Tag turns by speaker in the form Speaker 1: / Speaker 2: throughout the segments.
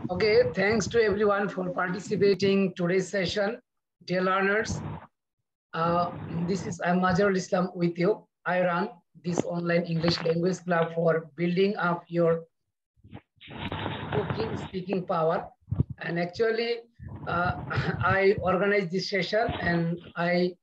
Speaker 1: Okay, thanks to everyone for participating today's session. Dear learners, I'm Mazharul Islam with you. I run this online English language club for building up your speaking power. And actually, I organized this session and I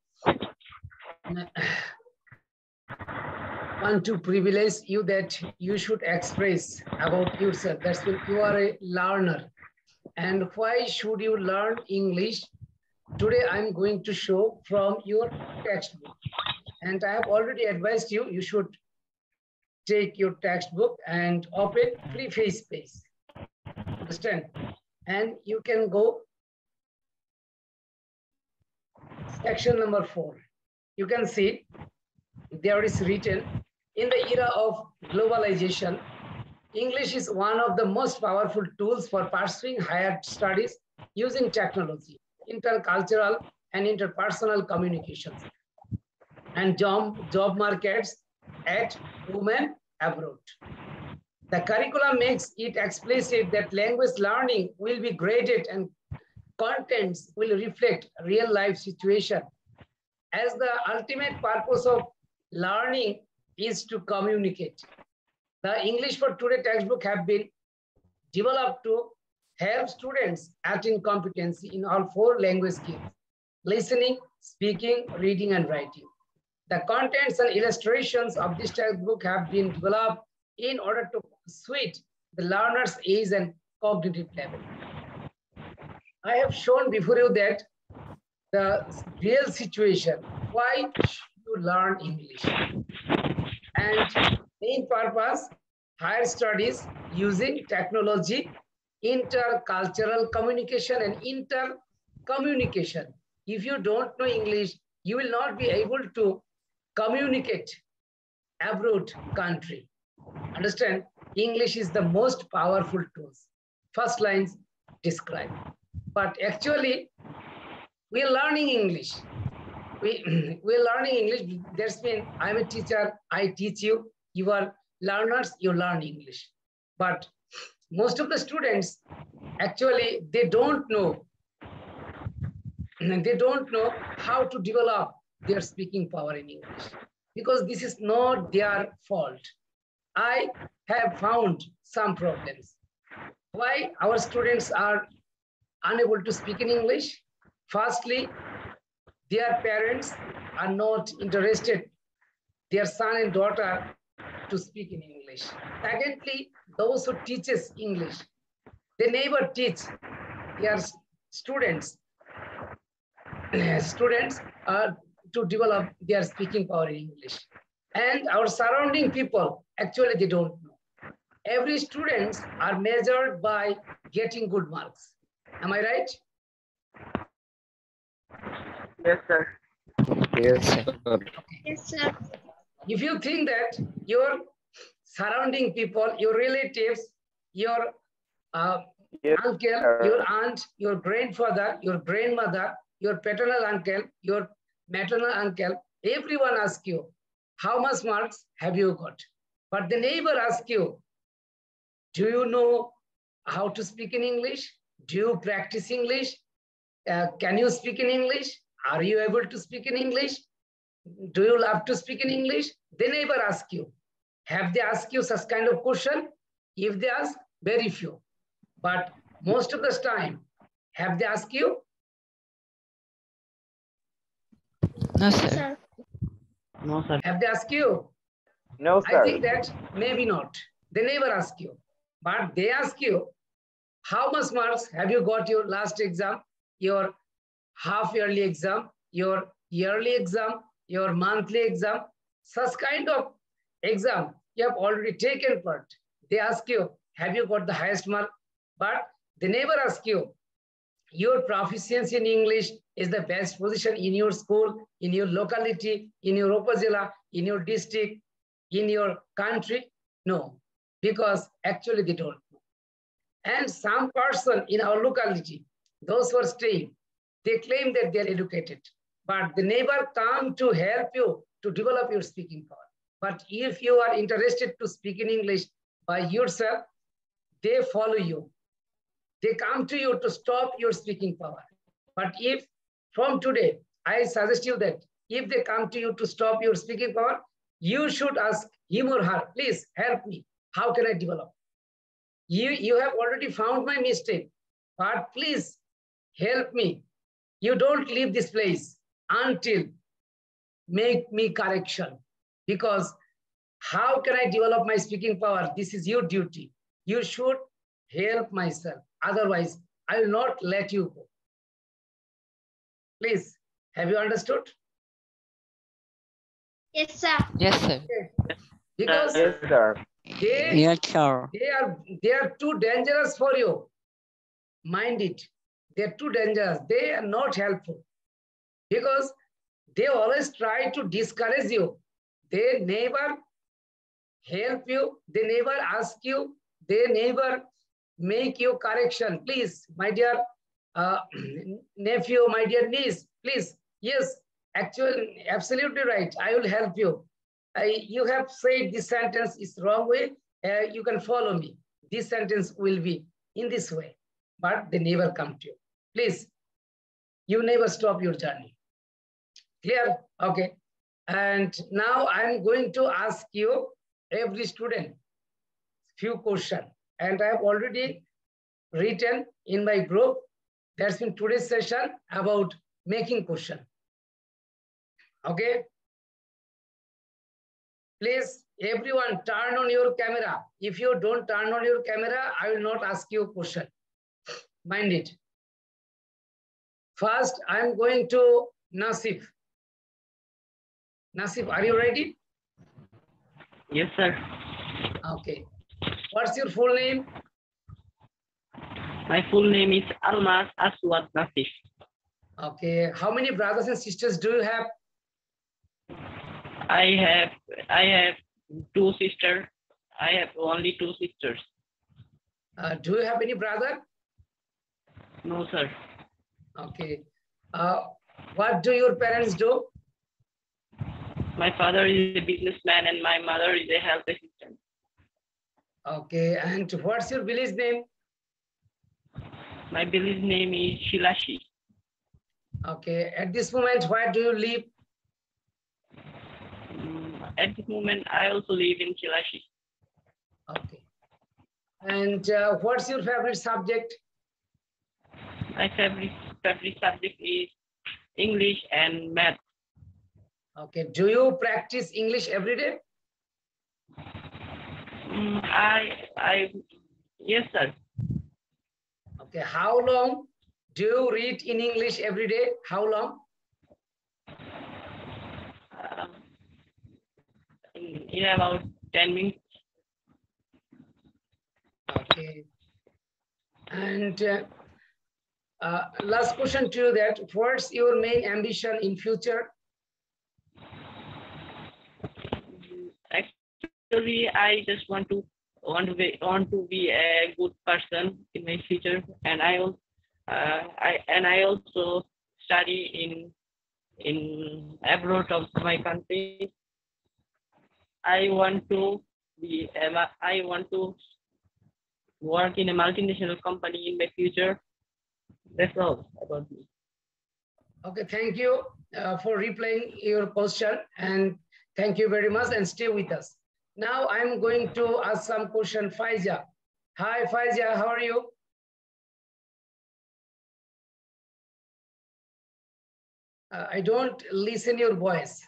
Speaker 1: want to privilege you that you should express about yourself. That's when you are a learner. And why should you learn English? Today, I'm going to show from your textbook. And I have already advised you, you should take your textbook and open preface page. Understand? And you can go section number 4. You can see there is written, in the era of globalization, English is one of the most powerful tools for pursuing higher studies using technology, intercultural and interpersonal communications, and job markets at home and abroad. The curriculum makes it explicit that language learning will be graded and contents will reflect real life situation, as the ultimate purpose of learning is to communicate. The English for Today textbook have been developed to help students attain competency in all 4 language skills: listening, speaking, reading, and writing. The contents and illustrations of this textbook have been developed in order to suit the learner's age and cognitive level. I have shown before you that the real situation, why should you learn English? And main purpose, higher studies using technology, intercultural communication and intercommunication. If you don't know English, you will not be able to communicate abroad country. Understand? English is the most powerful tools. First lines describe. But actually, we are learning English. We're learning English. That's mean I'm a teacher, I teach you. You are learners, you learn English. But most of the students, actually, they don't know how to develop their speaking power in English, because this is not their fault. I have found some problems. Why our students are unable to speak in English? Firstly, their parents are not interested, their son and daughter, to speak in English. Secondly, those who teaches English, they never teach their students to develop their speaking power in English. And our surrounding people, actually, they don't know. Every students are measured by getting good marks. Am I right?
Speaker 2: Yes, sir.
Speaker 3: Yes, sir.
Speaker 4: Yes, sir.
Speaker 1: If you think that your surrounding people, your relatives, your uncle, your aunt, your grandfather, your grandmother, your paternal uncle, your maternal uncle, everyone asks you, how much marks have you got? But they never ask you, do you know how to speak in English? Do you practice English? Can you speak in English? Are you able to speak in English? Do you love to speak in English? They never ask you. Have they asked you such kind of question? If they ask, very few. But most of the time, have they asked you?
Speaker 3: No, sir.
Speaker 2: No, sir.
Speaker 1: Have they asked you?
Speaker 2: No, sir.
Speaker 1: I think that maybe not. They never ask you. But they ask you, how much marks have you got your last exam, your half-yearly exam, your yearly exam, your monthly exam, such kind of exam you have already taken part. They ask you, have you got the highest mark? But they never ask you, your proficiency in English is the best position in your school, in your locality, in your upazila, in your district, in your country. No, because actually they don't know. And some person in our locality, those who are staying, they claim that they are educated, but they never come to help you to develop your speaking power. But if you are interested to speak in English by yourself, they follow you. they come to you to stop your speaking power. But if from today, I suggest you that if they come to you to stop your speaking power, you should ask him or her, please help me. How can I develop? You have already found my mistake, but please help me. You don't leave this place until make me correction. Because how can I develop my speaking power? This is your duty. You should help myself. Otherwise, I will not let you go. Please, have you understood?
Speaker 3: Yes, sir. Yes, sir.
Speaker 1: Okay. Because
Speaker 2: Yes, sir.
Speaker 3: Yes, sir.
Speaker 1: They are too dangerous for you. Mind it. They're too dangerous. They are not helpful. Because they always try to discourage you. They never help you. They never ask you. They never make you correction. Please, my dear nephew, my dear niece, please. Yes, actually, absolutely right. I will help you. You have said this sentence is wrong way. You can follow me. This sentence will be in this way, but they never come to you. Please, you never stop your journey. Clear? Okay. And now I'm going to ask you, every student, few questions. And I have already written in my group, that's in today's session about making question. Okay. Please, everyone turn on your camera. If you don't turn on your camera, I will not ask you a question. Mind it. First, I'm going to Nasif. Nasif, are you ready?
Speaker 2: Yes, sir.
Speaker 1: Okay. What's your full name?
Speaker 2: My full name is Almas Aswad Nasif.
Speaker 1: Okay. How many brothers and sisters do you have?
Speaker 2: I have two sisters. I have only two sisters.
Speaker 1: Do you have any brother?
Speaker 2: No, sir.
Speaker 1: Okay. What do your parents do?
Speaker 2: My father is a businessman and my mother is a health assistant.
Speaker 1: Okay. And what's your village name?
Speaker 2: My village name is Shilashi.
Speaker 1: Okay. At this moment, where do you live?
Speaker 2: At this moment, I also live in Shilashi.
Speaker 1: Okay. And what's your favorite subject?
Speaker 2: My favorite subject is English and math.
Speaker 1: Okay. Do you practice English every day?
Speaker 2: Yes, sir.
Speaker 1: Okay. How long do you read in English every day? How long?
Speaker 2: In about 10 minutes.
Speaker 1: Okay. And last question to you, that what's your main ambition in future?
Speaker 2: Actually, I just want to be a good person in my future, and I also study in abroad of my country. I want to work in a multinational company in my future. That's all about me.
Speaker 1: Okay, thank you for replying your question, and thank you very much, and stay with us. Now I'm going to ask some question. Faiza. Hi, Faiza, how are you? I don't listen your voice.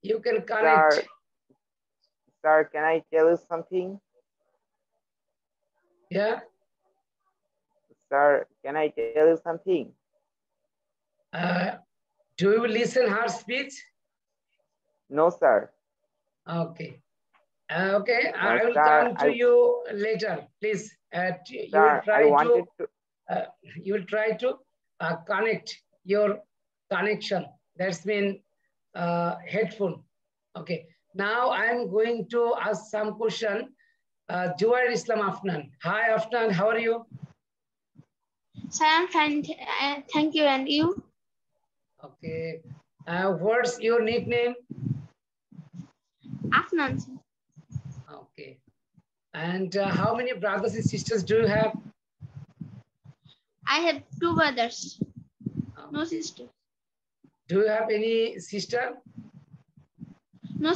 Speaker 1: You can connect.
Speaker 2: Sir, can I tell you something?
Speaker 1: Yeah.
Speaker 2: Sir, can I tell you something?
Speaker 1: Do you listen her speech?
Speaker 2: No, sir.
Speaker 1: Okay. Okay,
Speaker 2: No,
Speaker 1: I will
Speaker 2: sir,
Speaker 1: come to you later. Please, you will try to connect your connection. That's mean headphone. Okay. Now I'm going to ask some question. Juwair Islam Afnan. Hi, Afnan. How are you?
Speaker 4: Sir, I'm fine. Thank you. And you?
Speaker 1: Okay. What's your nickname?
Speaker 4: Afnan.
Speaker 1: Okay. And how many brothers and sisters do you have?
Speaker 4: I have two brothers, no
Speaker 1: Okay.
Speaker 4: sister.
Speaker 1: Do you have any sister?
Speaker 4: No,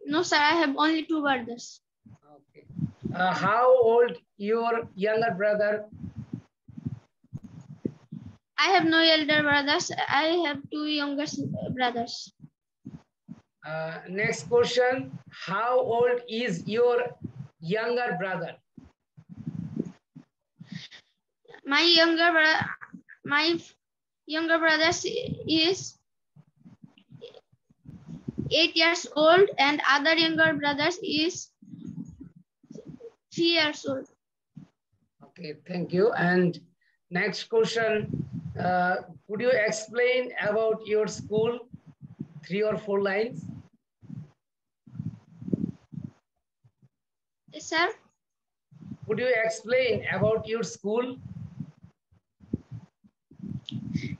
Speaker 4: no, sir. I have only two brothers.
Speaker 1: Okay. How old your younger brother?
Speaker 4: I have no elder brothers. I have two younger brothers.
Speaker 1: Next question. How old is your younger brother?
Speaker 4: My younger brother is 8 years old, and other younger brothers is 3 years old.
Speaker 1: Okay, thank you. And next question. Could you explain about your school? 3 or 4 lines.
Speaker 4: Yes, sir.
Speaker 1: Could you explain about your school?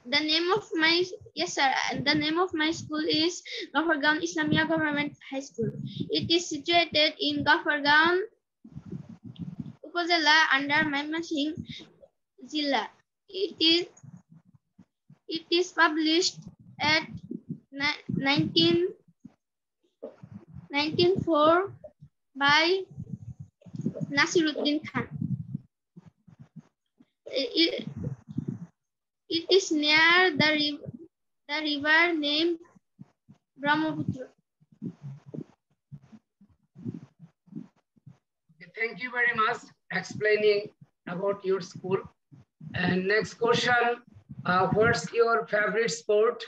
Speaker 4: The name of my The name of my school is Ghafargaon Islamia Government High School. It is situated in Ghafargaon Upazila under Mymensingh Zilla. It is published at 1904 by Nasiruddin Khan. It is near the river named Brahmaputra.
Speaker 1: Thank you very much explaining about your school. And next question, what's your favorite sport?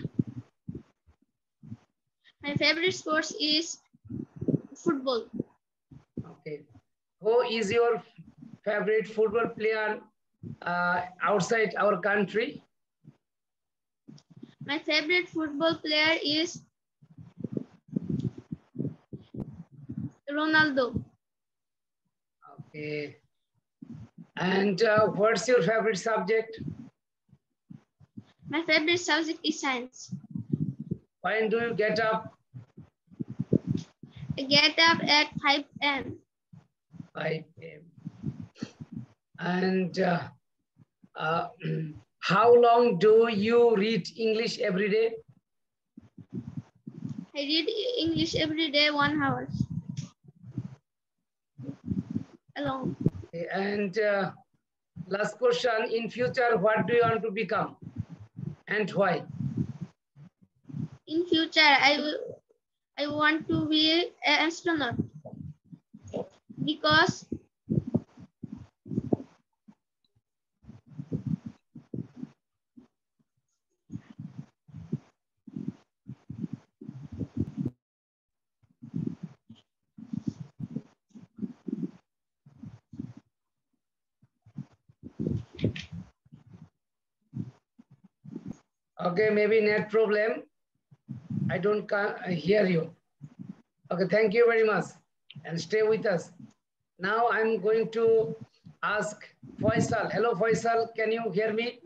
Speaker 4: My favorite sport is football.
Speaker 1: Okay. Who is your favorite football player outside our country?
Speaker 4: My favorite football player is Ronaldo.
Speaker 1: Okay. And what's your favorite subject?
Speaker 4: My favorite subject is science.
Speaker 1: When do you get up?
Speaker 4: I get up at 5 a.m.
Speaker 1: 5 a.m. And how long do you read English every day?
Speaker 4: I read English every day 1 hour. Alone.
Speaker 1: Okay. And last question, in future, what do you want to become and why?
Speaker 4: In future, I want to be an astronaut because
Speaker 1: Okay, maybe net problem. I don't hear you. Okay, thank you very much and stay with us. Now I'm going to ask Faisal. Hello, Faisal, can you hear me?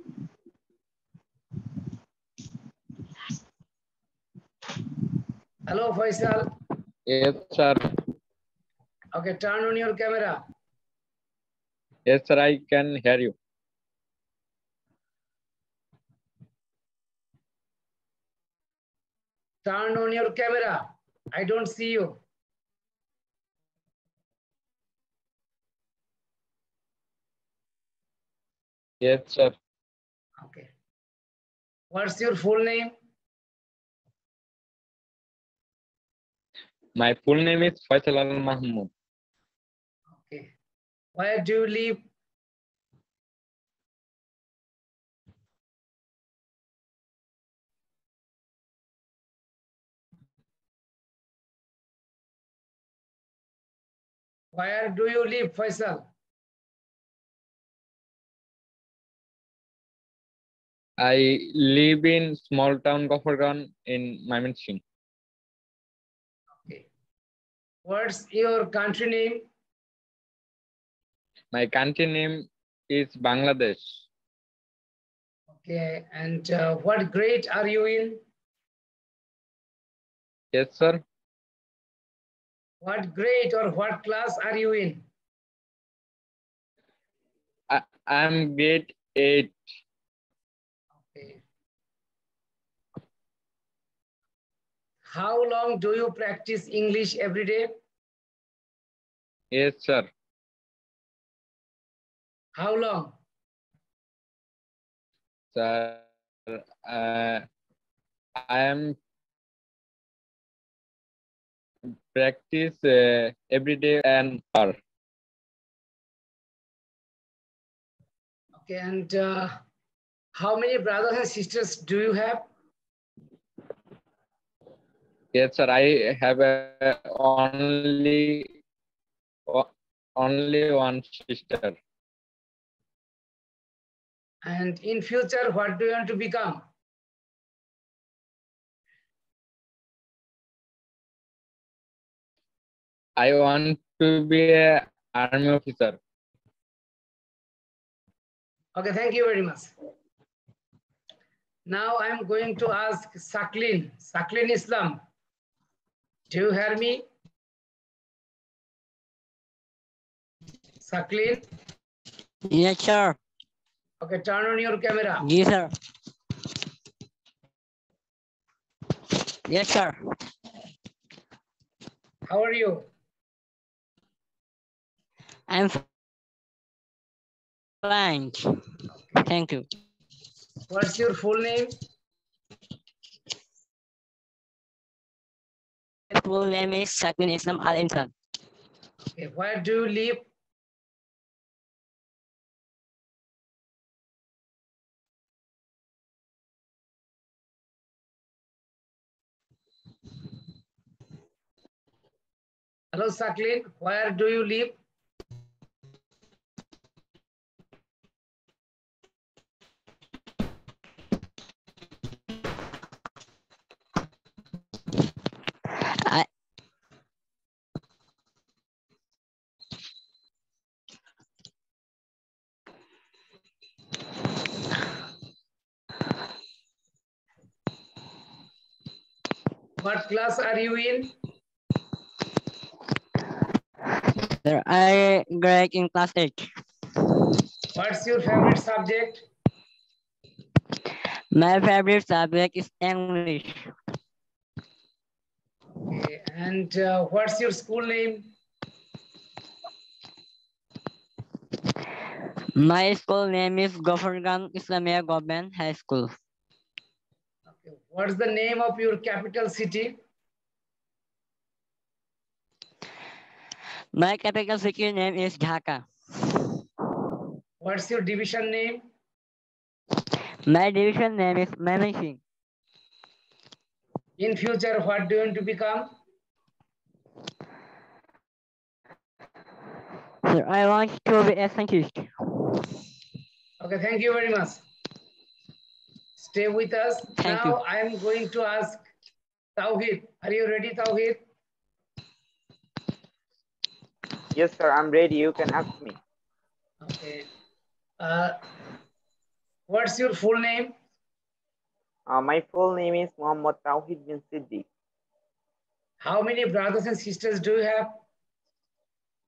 Speaker 1: Hello, Faisal.
Speaker 5: Yes, sir.
Speaker 1: Okay, turn on your camera.
Speaker 5: Yes, sir, I can hear you.
Speaker 1: Turn on your camera. I don't see you.
Speaker 5: Yes, sir.
Speaker 1: Okay. What's your full name?
Speaker 5: My full name is Faisal Al Mahmood.
Speaker 1: Okay. Where do you live? Where do you live, Faisal?
Speaker 5: I live in small town Ghafargaon in Mymensingh.
Speaker 1: Okay. What's your country name?
Speaker 5: My country name is Bangladesh.
Speaker 1: Okay, and what grade are you in?
Speaker 5: Yes, sir.
Speaker 1: What grade or what class are you in?
Speaker 5: I'm grade 8.
Speaker 1: Okay. How long do you practice English every day?
Speaker 5: Yes, sir.
Speaker 1: How long?
Speaker 5: Sir, I am practice every day an hour.
Speaker 1: Okay, and how many brothers and sisters do you have?
Speaker 5: Yes, sir. I have only one sister.
Speaker 1: And in future, what do you want to become?
Speaker 5: I want to be an army officer.
Speaker 1: Okay, thank you very much. Now I'm going to ask Saklin Islam. Do you hear me? Saklin?
Speaker 3: Yes, sir.
Speaker 1: Okay, turn on your camera.
Speaker 3: Yes, sir. Yes, sir.
Speaker 1: How are you?
Speaker 3: I'm fine. Thank you.
Speaker 1: What's your full name?
Speaker 3: My full name is Sakin Islam Al Insan.
Speaker 1: Okay, where do you live? Hello, Saklin. Where do you live?
Speaker 3: I
Speaker 1: What class are you in?
Speaker 3: Sir, I grade in class 8.
Speaker 1: What's your favorite subject?
Speaker 3: My favorite subject is English.
Speaker 1: Okay, and what's your school name?
Speaker 3: My school name is Gophergan Islamia Government High School.
Speaker 1: Okay, what's the name of your capital city?
Speaker 3: My capital city name is Dhaka.
Speaker 1: What's your division name?
Speaker 3: My division name is Mymensingh.
Speaker 1: In future, what do you want to become?
Speaker 3: Sir, I want to be a scientist.
Speaker 1: Okay, thank you very much. Stay with us.
Speaker 3: Thank
Speaker 1: Now
Speaker 3: you.
Speaker 1: I am going to ask Tawhid. Are you ready, Tawhid?
Speaker 6: Yes, sir, I'm ready. You can ask me.
Speaker 1: Okay. What's your full name?
Speaker 6: My full name is Muhammad Tawhid bin Siddiq.
Speaker 1: How many brothers and sisters do you have?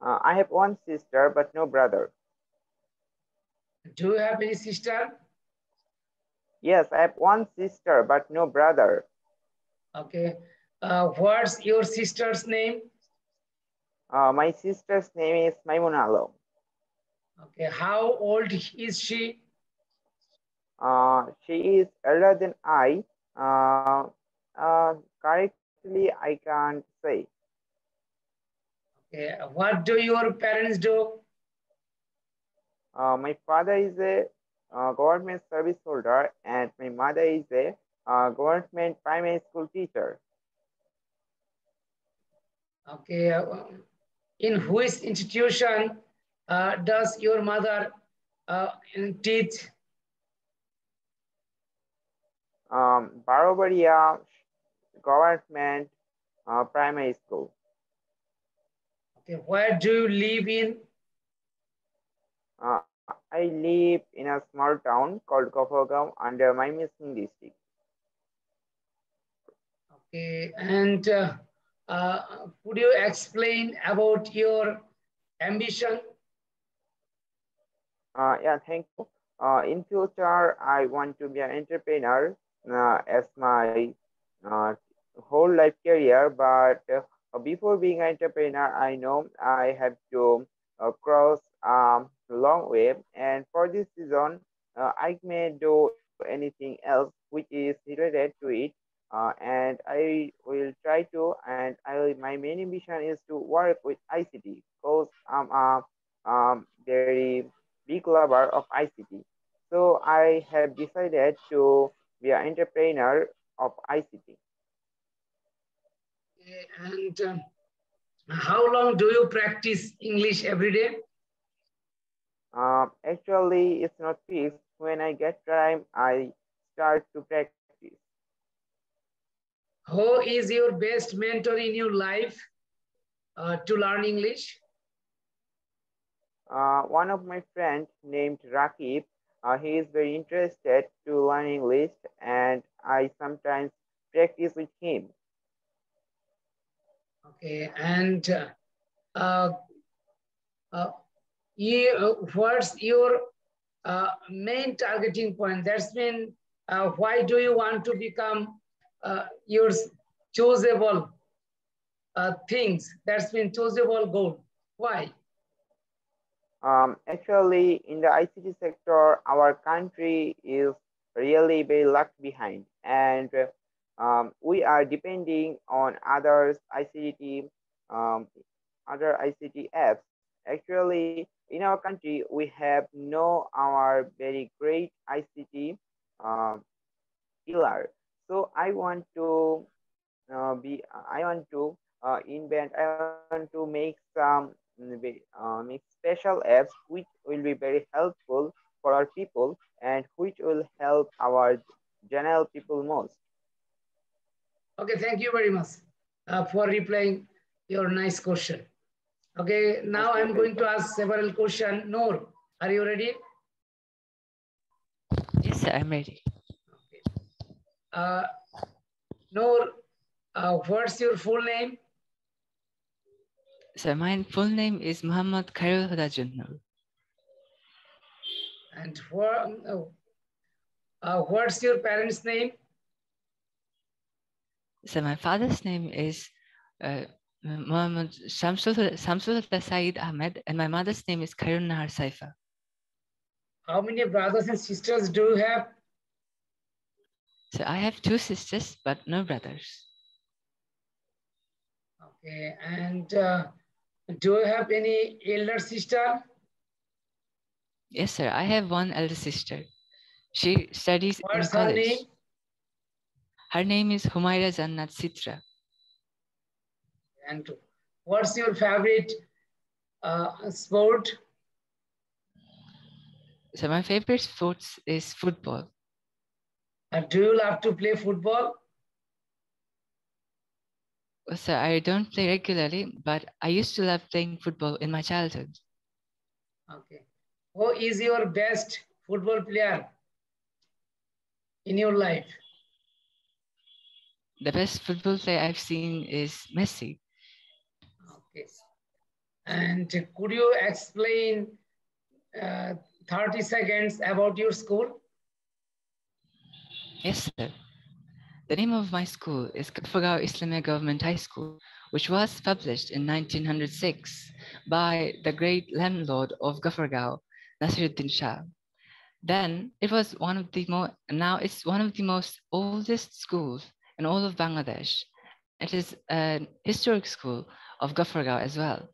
Speaker 6: I have one sister, but no brother.
Speaker 1: Do you have any sister?
Speaker 6: Yes, I have one sister, but no brother.
Speaker 1: Okay. What's your sister's name?
Speaker 6: My sister's name is Maimuna Alam.
Speaker 1: Okay. How old is she?
Speaker 6: She is elder than I. Correctly, I can't say.
Speaker 1: Okay. What do your parents do?
Speaker 6: My father is a government service holder, and my mother is a government primary school teacher.
Speaker 1: Okay. In which institution does your mother teach?
Speaker 6: Barobaria government primary school.
Speaker 1: Okay. Where do you live in?
Speaker 6: I live in a small town called Gopalgaon under Mymensingh district.
Speaker 1: Okay, and could you explain about your ambition?
Speaker 6: Yeah, thank you. In future, I want to be an entrepreneur as my uh, whole life career. But before being an entrepreneur, I know I have to cross a long way. And for this season, I may do anything else which is related to it. And I will try to, and my main ambition is to work with ICT because I'm a very big lover of ICT. So I have decided to be an entrepreneur of ICT.
Speaker 1: Okay, and how long do you practice English every day?
Speaker 6: Actually, it's not fixed. When I get time, I start to practice.
Speaker 1: Who is your best mentor in your life to learn English?
Speaker 6: One of my friends named Rakib, he is very interested to learn English, and I sometimes practice with him.
Speaker 1: Okay, and uh, uh, what's your main targeting point? That's mean, why do you want to become your choosable things? That's mean choosable goal. Why?
Speaker 6: Actually, in the ICT sector, our country is really very left behind, and we are depending on um, other ICT apps. Actually, in our country, we have no our very great ICT um, pillar. So I want to I want to invent, I want to make some make special apps which will be very helpful for our people and which will help our general people most.
Speaker 1: Okay, thank you very much for replying your nice question. Okay, now
Speaker 6: Most
Speaker 1: I'm going to
Speaker 6: welcome.
Speaker 1: ask several questions. Noor, are you ready?
Speaker 3: Yes, sir, I'm ready.
Speaker 1: Okay. Uh, Noor, what's your full name?
Speaker 3: So my full name is Muhammad Khairul Huda Junnur.
Speaker 1: And what's your parents' name?
Speaker 3: So my father's name is Muhammad Shamsul Saeed Ahmed, and my mother's name is Khairun Nahar Saifa.
Speaker 1: How many brothers and sisters do you have?
Speaker 3: So I have two sisters, but no brothers.
Speaker 1: Okay, and do you have any elder sister?
Speaker 3: Yes, sir. I have one elder sister. She studies in
Speaker 1: What's her
Speaker 3: college.
Speaker 1: name?
Speaker 3: Her name is Humaira Jannat Sitra.
Speaker 1: And what's your favorite sport?
Speaker 3: So my favorite sports is football.
Speaker 1: Do you love to play football?
Speaker 3: So I don't play regularly, but I used to love playing football in my childhood.
Speaker 1: Okay. Who is your best football player in your life?
Speaker 3: The best football player I've seen is Messi.
Speaker 1: Okay. And could you explain 30 seconds about your school?
Speaker 3: Yes, sir. The name of my school is Gafurgaon Islamia Government High School, which was published in 1906 by the great landlord of Gafurgaon, Nasiruddin Shah. Then it was now it's one of the most oldest schools in all of Bangladesh. It is an historic school of Gafurgaon as well.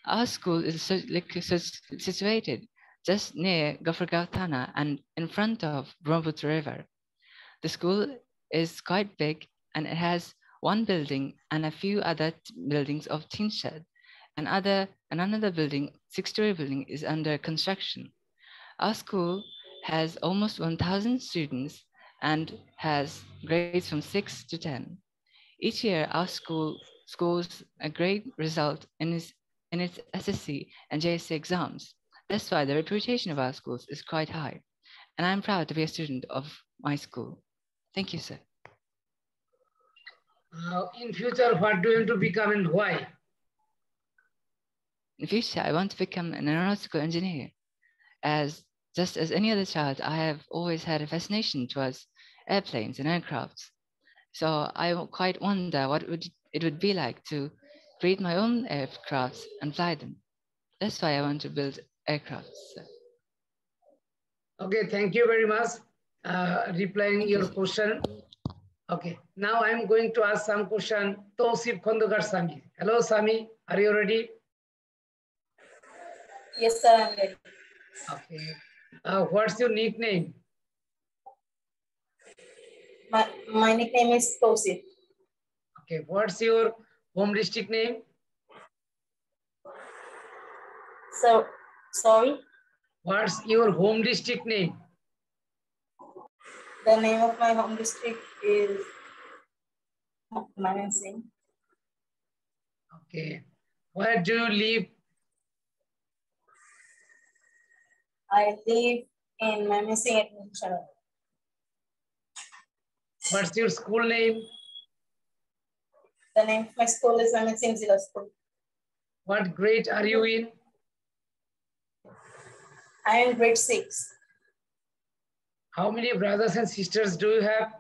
Speaker 3: Our school is situated just near Gafurgaon Thana and in front of Brahmaputra River. The school is quite big and it has one building and a few other buildings of tin shed. Another building, six-story building, is under construction. Our school has almost 1,000 students and has grades from 6 to 10. Each year, our school scores a great result in its SSC and JSC exams. That's why the reputation of our schools is quite high. And I'm proud to be a student of my school. Thank you, sir.
Speaker 1: In future, what do you want to become and why?
Speaker 3: In future, I want to become an aeronautical engineer. Just as any other child, I have always had a fascination towards airplanes and aircrafts. So I quite wonder what it would be like to create my own aircrafts and fly them. That's why I want to build aircrafts. Sir.
Speaker 1: Okay, thank you very much. Replying
Speaker 3: Thank
Speaker 1: your
Speaker 3: you, sir.
Speaker 1: question. Okay, now I'm going to ask some question. Tausif Khondogar Sami. Hello, Sami. Are you ready?
Speaker 7: Yes, sir, I'm ready.
Speaker 1: Okay. What's your nickname?
Speaker 7: My nickname is Tausif.
Speaker 1: Okay. What's your home district name?
Speaker 7: So, sorry?
Speaker 1: What's your home district name?
Speaker 7: The name of my home district is Mymensingh.
Speaker 1: Okay. Where do you live?
Speaker 7: I live in Mymensingh at Mumbai.
Speaker 1: What's your school name?
Speaker 7: The name of my school is Mymensingh Zilla School.
Speaker 1: What grade are you in?
Speaker 7: I am in grade 6.
Speaker 1: How many brothers and sisters do you have?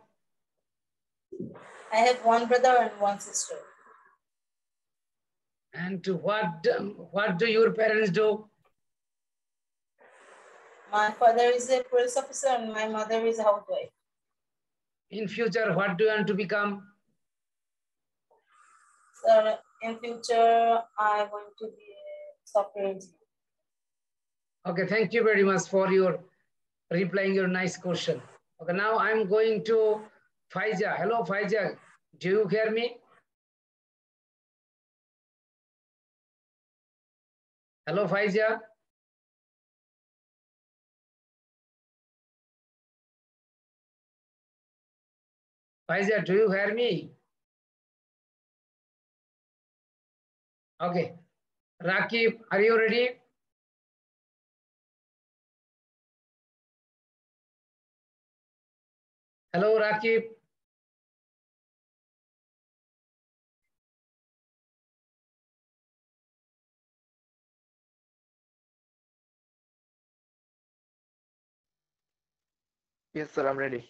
Speaker 7: I have one brother and one sister.
Speaker 1: And what do your parents do?
Speaker 7: My father is a police officer and my mother is a housewife.
Speaker 1: In future, what do you want to become?
Speaker 7: So in future, I want to be a software engineer.
Speaker 1: Okay, thank you very much for your replying your nice question. Okay, now I'm going to Faiza. Hello, Faiza. Do you hear me? Hello, Faiza. Faiza, do you hear me? Okay. Rakib, are you ready? Hello, Rakib.
Speaker 8: Yes, sir, I'm ready.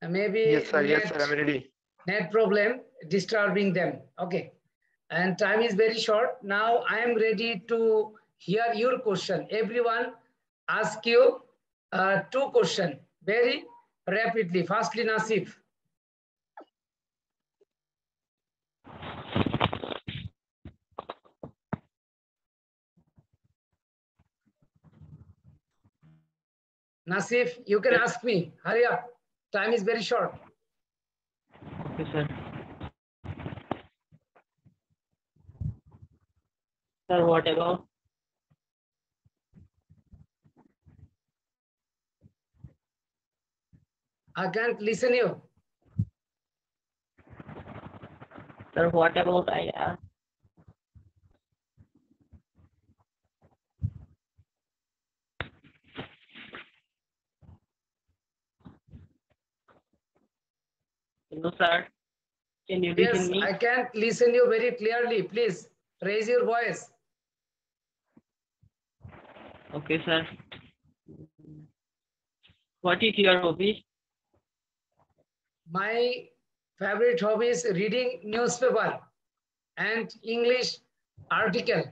Speaker 1: Maybe
Speaker 8: Yes, sir, I'm ready.
Speaker 1: net problem disturbing them. Okay. And time is very short. Now I am ready to hear your question. Everyone ask you 2 questions very rapidly. Firstly, Nasif. Nasif, you can ask me. Hurry up. Time is very short.
Speaker 2: Okay, sir. Sir, what about?
Speaker 1: I can't listen you.
Speaker 2: Sir, what about I asked? Hello, sir. Can you
Speaker 1: Yes,
Speaker 2: listen me?
Speaker 1: I can't listen you very clearly. Please raise your voice.
Speaker 2: Okay, sir. What is your hobby?
Speaker 1: My favorite hobby is reading newspaper and English article.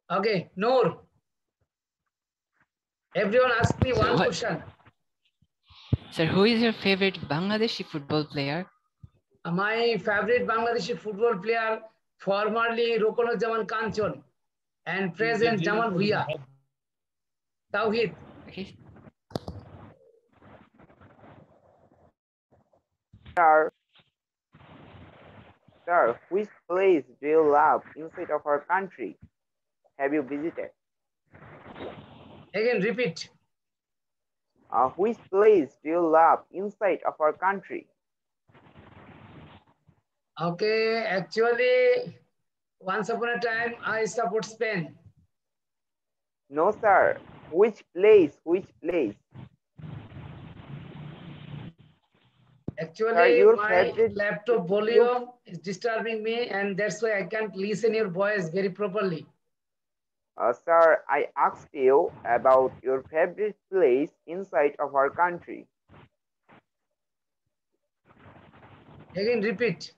Speaker 1: Okay, Noor. Everyone ask me one question.
Speaker 3: Sir, who is your favorite Bangladeshi football player?
Speaker 1: My favorite Bangladeshi football player, formerly Rokonuজ্জামান Kanchon and present Jamal Bhuiya. Tawhid.
Speaker 3: Okay.
Speaker 6: Sir, which place do you love inside of our country? Have you visited?
Speaker 1: Again, repeat.
Speaker 6: Which place do you love inside of our country?
Speaker 1: Okay, actually, Once upon a time, I support Spain.
Speaker 6: No, sir. Which place? Which place?
Speaker 1: Actually,
Speaker 6: your
Speaker 1: my
Speaker 6: favorite
Speaker 1: laptop volume is disturbing me, and that's why I can't listen your voice very properly.
Speaker 6: Sir, I asked you about your favorite place inside of our country.
Speaker 1: Again, repeat.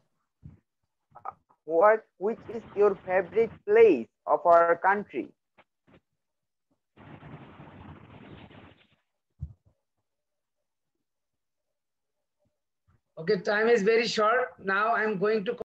Speaker 6: Which is your favorite place of our country?
Speaker 1: Okay, time is very short. Now I'm going to